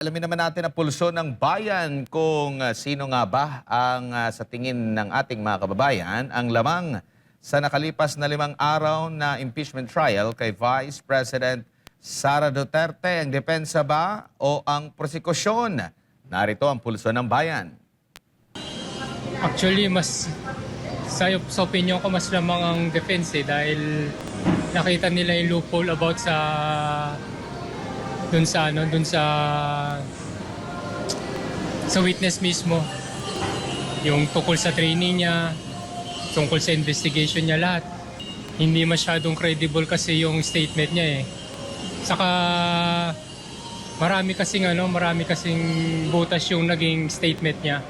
Alamin naman natin ang pulso ng bayan kung sino nga ba ang sa tingin ng ating mga kababayan ang lamang sa nakalipas na 5 araw na impeachment trial kay Vice President Sara Duterte. Ang depensa ba o ang prosekusyon? Narito ang pulso ng bayan. Actually, sa opinion ko, mas lamang ang defense dahil nakita nila yung loophole about dun sa witness mismo. Yung tungkol sa training niya, tungkol sa investigation niya, lahat. Hindi masyadong credible kasi yung statement niya eh. Saka marami kasing butas yung naging statement niya.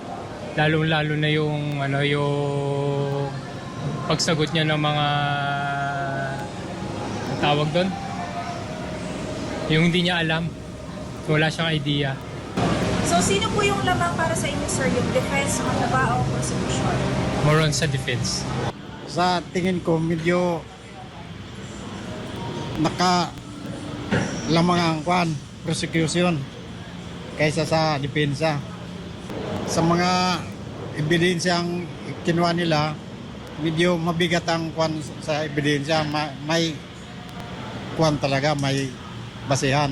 Lalo na yung yung pagsagot niya ng mga tawag doon. Yung hindi niya alam, wala siyang idea. So, sino po yung lamang para sa inyo, sir? Yung defense mo ba o prosecution? More on sa defense. Sa tingin ko, medyo lamang ang prosecution kaysa sa depensa. Sa mga ebidensyang kinuha nila, medyo mabigat ang sa ebidensya. May talaga, may basehan.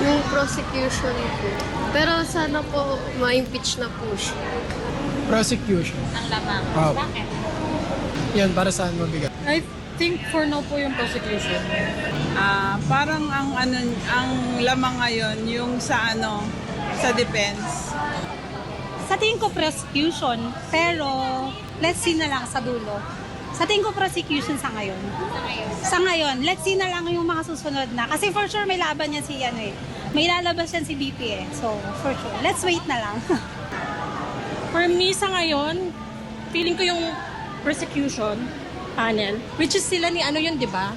Yung prosecution po. Pero sana po ma-impeach na po siya. Prosecution. Ang lamang. Bakit? Yan, para saan mabigat? I think for no po yung prosecution. Parang ang lamang ngayon yung sa defense. Sa tingin ko prosecution, pero let's see na lang sa dulo. Sa tingin ko prosecution sa ngayon. Sa ngayon, let's see na lang yung mga susunod na. Kasi for sure may laban yan si may lalabas yan si BP eh. So, for sure. Let's wait na lang. For me, sa ngayon, feeling ko yung prosecution panel, which is sila ni yun, di ba?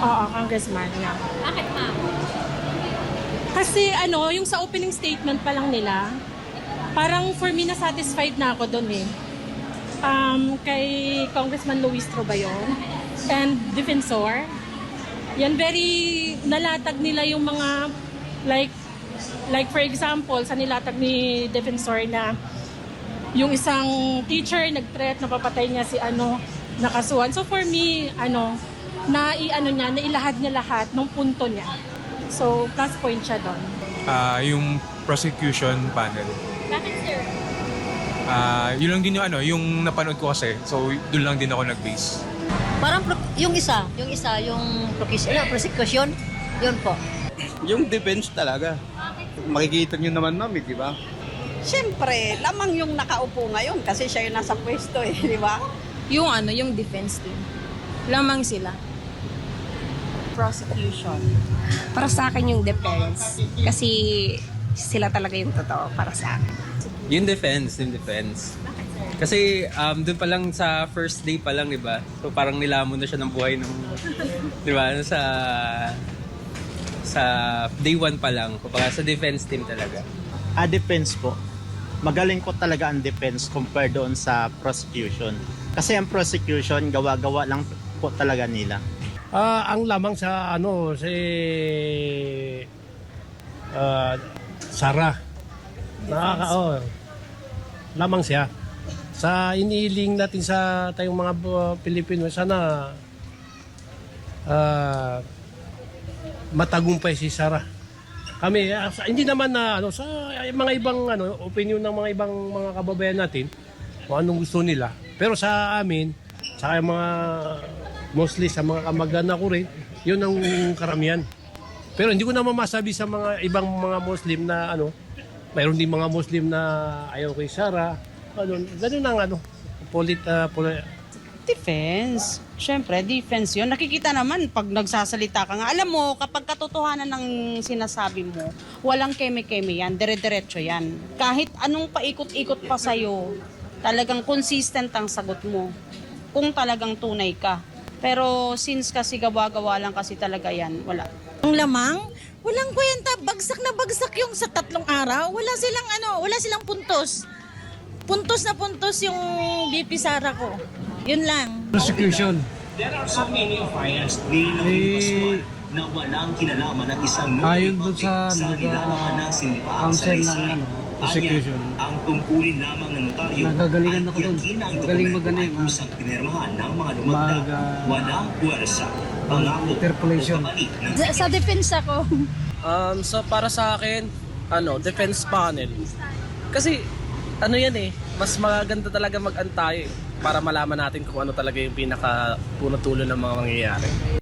Oo, congressman. Yeah. Bakit, ma'am? Kasi yung sa opening statement pa lang nila, parang for me na-satisfied na ako doon eh. Kay Congressman Luis Trobayon and Defensor, yan very nalatag nila yung mga like for example sa nilatag ni Defensor na yung isang teacher nag-threat na papatay niya si nakasuhan. So for me nailahad niya lahat ng punto niya. So plus point siya doon. Yung prosecution panel. Bakit, sir? Yun lang din yung napanood ko kasi. So, doon lang din ako nag-base. Parang yung prosecution, yun po. Yung defense talaga. Makikita nyo naman, ma'am, di ba? Siyempre, lamang yung nakaupo ngayon kasi siya yung nasa pwesto di ba? Yung defense team. Lamang sila. Prosecution. Para sa akin yung defense. Kasi sila talaga yung totoo para sa akin. Yung defense. Kasi doon pa lang sa first day pa lang, di ba? So parang nilamon na siya ng buhay ng, di ba? Sa day 1 pa lang. Kumbaga sa defense team talaga. Defense po. Magaling po talaga ang defense compared doon sa prosecution. Kasi ang prosecution, gawa-gawa lang po talaga nila. Ang lamang sa Sara. Lamang siya. Sa iniiling natin sa tayong mga Pilipino, sana matagumpay si Sara. Kami, hindi naman sa mga ibang opinion ng mga ibang mga kababayan natin kung anong gusto nila. Pero sa amin, sa mga mostly sa mga kamag-anak ko rin, yun ang karamihan. Pero hindi ko naman masabi sa mga ibang mga Muslim na mayroon din mga Muslim na ayaw kay Sara. Ganun ang Defense. Siyempre, defense yun. Nakikita naman pag nagsasalita ka nga. Alam mo, kapag katotohanan ng sinasabi mo, walang keme-keme yan, dire-diretso yan. Kahit anong paikot-ikot pa sa'yo, talagang consistent ang sagot mo. Kung talagang tunay ka. Pero since kasi gawa-gawa lang kasi talaga yan, wala. Ang lamang, walang kwenta, bagsak na bagsak yung sa 3 araw. Wala silang puntos. Puntos na puntos yung BP Sara ko. Yun lang. Prosecution. There are so many fires. na walang kinalaman ng isang Ayon doon sa nilalaman ng sinipahang counsel ng salaysay. prosecution. Anya, ang tungkulin lamang ng notaryo Nagagalingan ako doon. Magaling magaling kusang pinirmahan ng mga lumagda. Walang puwersa. Pangako o interpolation. kapalit ng Sa defense ako. So para sa akin, defense panel. Kasi ano yan mas maganda talaga mag-antay para malaman natin kung ano talaga yung pinaka punot-dulo ng mga mangyayari.